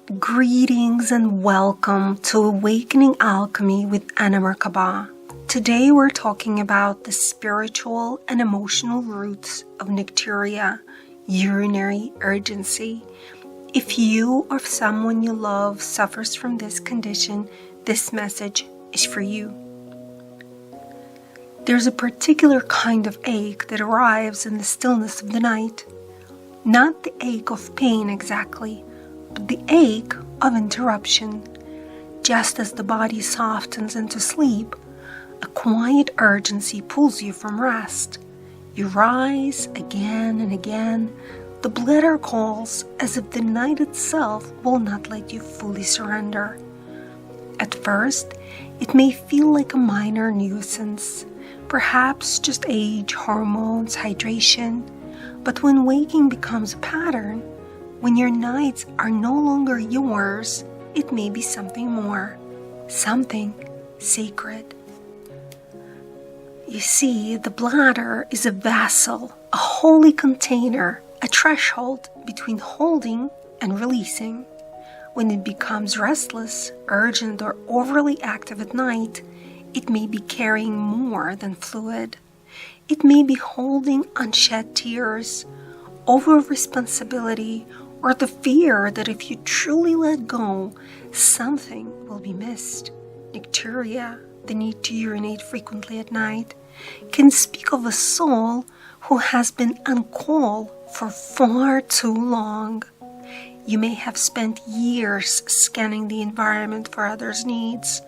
Greetings and welcome to Awakening Alchemy with Anna Merkaba. Today we're talking about the spiritual and emotional roots of Nocturia, urinary urgency. If you or someone you love suffers from this condition, this message is for you. There's a particular kind of ache that arrives in the stillness of the night. Not the ache of pain exactly, but the ache of interruption. Just as the body softens into sleep, a quiet urgency pulls you from rest. You rise again and again. The bladder calls as if the night itself will not let you fully surrender. At first, it may feel like a minor nuisance, perhaps just age, hormones, hydration. But when waking becomes a pattern, when your nights are no longer yours, it may be something more, something sacred. You see, the bladder is a vessel, a holy container, a threshold between holding and releasing. When it becomes restless, urgent, or overly active at night, it may be carrying more than fluid. It may be holding unshed tears, over-responsibility, or the fear that if you truly let go, something will be missed. Nocturia, the need to urinate frequently at night, can speak of a soul who has been on call for far too long. You may have spent years scanning the environment for others' needs,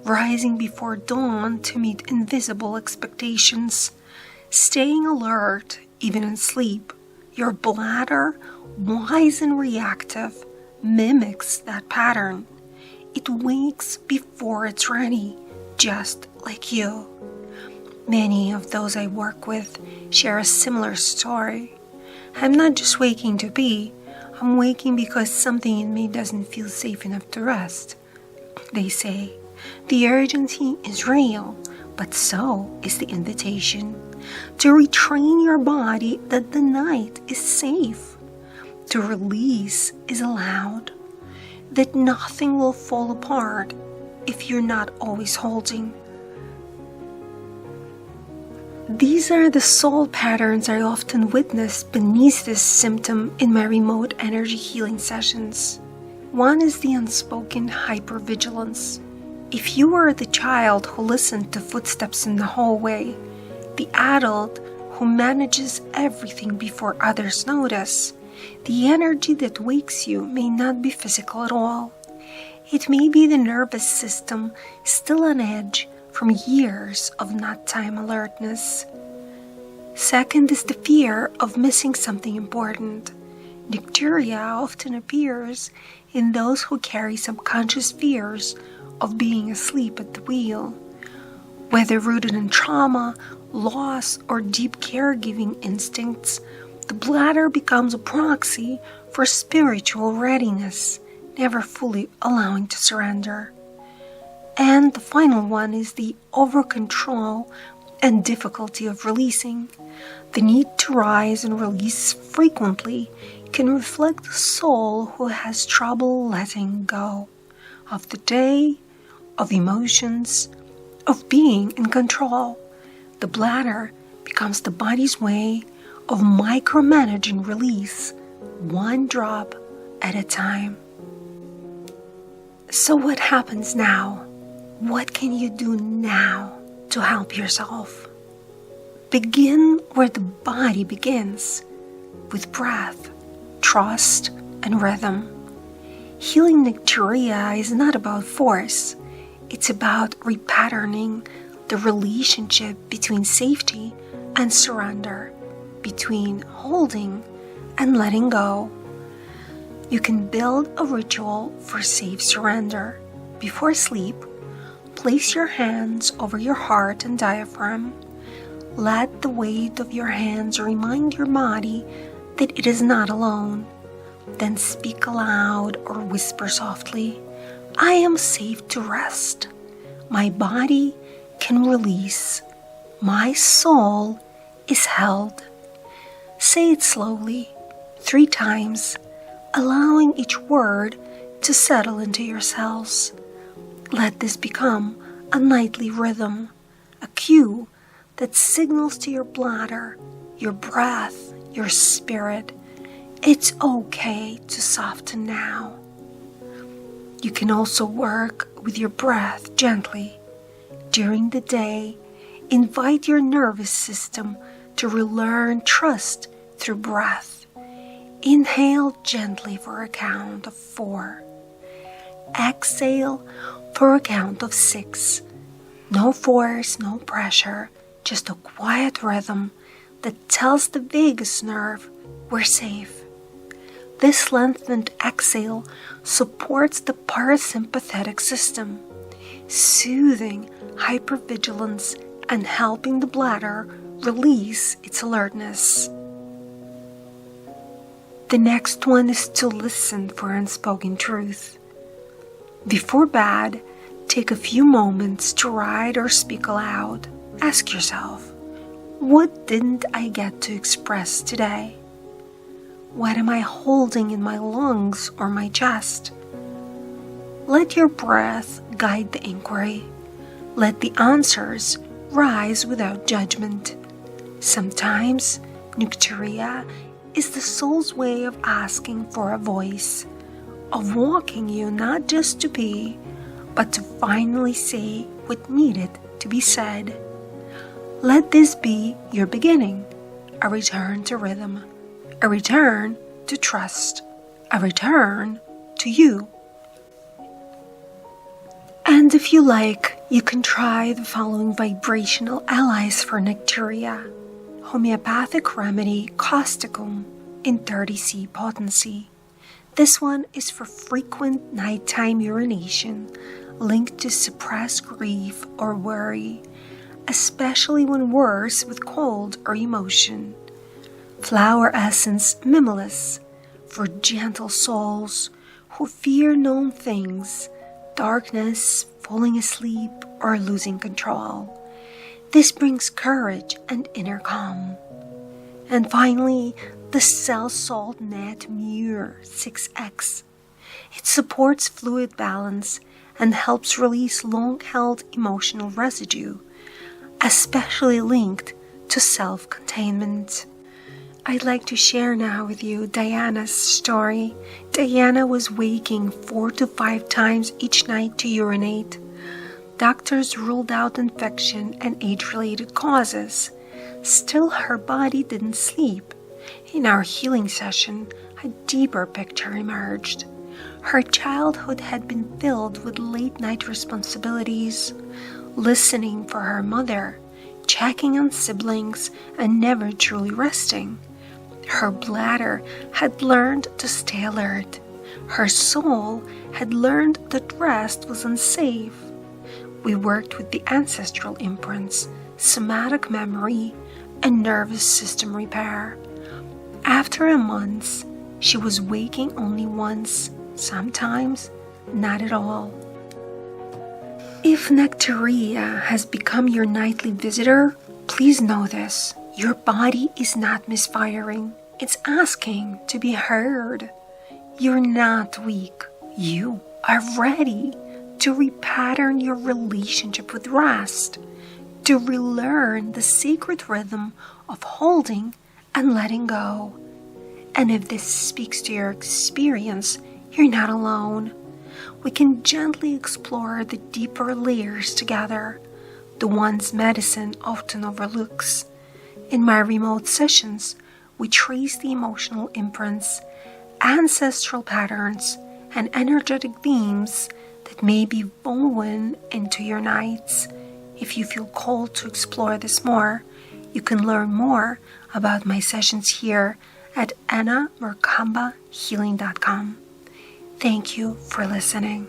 rising before dawn to meet invisible expectations, staying alert even in sleep. Your bladder, wise and reactive, mimics that pattern. It wakes before it's ready, just like you. Many of those I work with share a similar story. I'm not just waking to be, I'm waking because something in me doesn't feel safe enough to rest. They say, the urgency is real, but so is the invitation to retrain your body that the night is safe, to release is allowed, that nothing will fall apart if you're not always holding. These are the soul patterns I often witness beneath this symptom in my remote energy healing sessions. One is the unspoken hypervigilance. If you were the child who listened to footsteps in the hallway, the adult who manages everything before others notice, the energy that wakes you may not be physical at all. It may be the nervous system still on edge from years of nighttime alertness. Second is the fear of missing something important. Nocturia often appears in those who carry subconscious fears of being asleep at the wheel. Whether rooted in trauma, loss, or deep caregiving instincts, the bladder becomes a proxy for spiritual readiness, never fully allowing to surrender. And the final one is the over-control and difficulty of releasing. The need to rise and release frequently can reflect a soul who has trouble letting go of the day, of emotions, of being in control. The bladder becomes the body's way of micromanaging release, one drop at a time. So what happens now? What can you do now to help yourself? Begin where the body begins, with breath, trust, and rhythm. Healing Nocturia is not about force. It's about repatterning the relationship between safety and surrender, between holding and letting go. You can build a ritual for safe surrender. Before sleep, place your hands over your heart and diaphragm. Let the weight of your hands remind your body that it is not alone. Then speak aloud or whisper softly, I am safe to rest. My body can release. My soul is held. Say it slowly, 3 times, allowing each word to settle into your cells. Let this become a nightly rhythm, a cue that signals to your bladder, your breath, your spirit, it's okay to soften now. You can also work with your breath gently. During the day, invite your nervous system to relearn trust through breath. Inhale gently for a count of 4. Exhale for a count of 6. No force, no pressure, just a quiet rhythm that tells the vagus nerve we're safe. This lengthened exhale supports the parasympathetic system, soothing hypervigilance and helping the bladder release its alertness. The next one is to listen for unspoken truth. Before bed, take a few moments to write or speak aloud. Ask yourself, what didn't I get to express today? What am I holding in my lungs or my chest? Let your breath guide the inquiry. Let the answers rise without judgment. Sometimes, Nocturia is the soul's way of asking for a voice, of walking you not just to be, but to finally say what needed to be said. Let this be your beginning, a return to rhythm, a return to trust, a return to you. And if you like, you can try the following vibrational allies for Nocturia. Homeopathic remedy causticum in 30C potency. This one is for frequent nighttime urination linked to suppressed grief or worry, especially when worse with cold or emotion. Flower essence mimulus for gentle souls who fear known things, darkness, falling asleep, or losing control. This brings courage and inner calm. And finally, the Cell Salt Net Mure 6X. It supports fluid balance and helps release long-held emotional residue, especially linked to self-containment. I'd like to share now with you Diana's story. Diana was waking 4 to 5 times each night to urinate. Doctors ruled out infection and age-related causes. Still, her body didn't sleep. In our healing session, a deeper picture emerged. Her childhood had been filled with late-night responsibilities, listening for her mother, checking on siblings, and never truly resting. Her bladder had learned to stay alert. Her soul had learned that rest was unsafe. We worked with the ancestral imprints, somatic memory, and nervous system repair. After a month, she was waking only once, sometimes not at all. If Nocturia has become your nightly visitor, please know this. Your body is not misfiring. It's asking to be heard. You're not weak. You are ready to repattern your relationship with rest, to relearn the sacred rhythm of holding and letting go. And if this speaks to your experience, you're not alone. We can gently explore the deeper layers together, the ones medicine often overlooks. In my remote sessions, we trace the emotional imprints, ancestral patterns, and energetic themes that may be woven into your nights. If you feel called to explore this more, you can learn more about my sessions here at annamerkambahealing.com. Thank you for listening.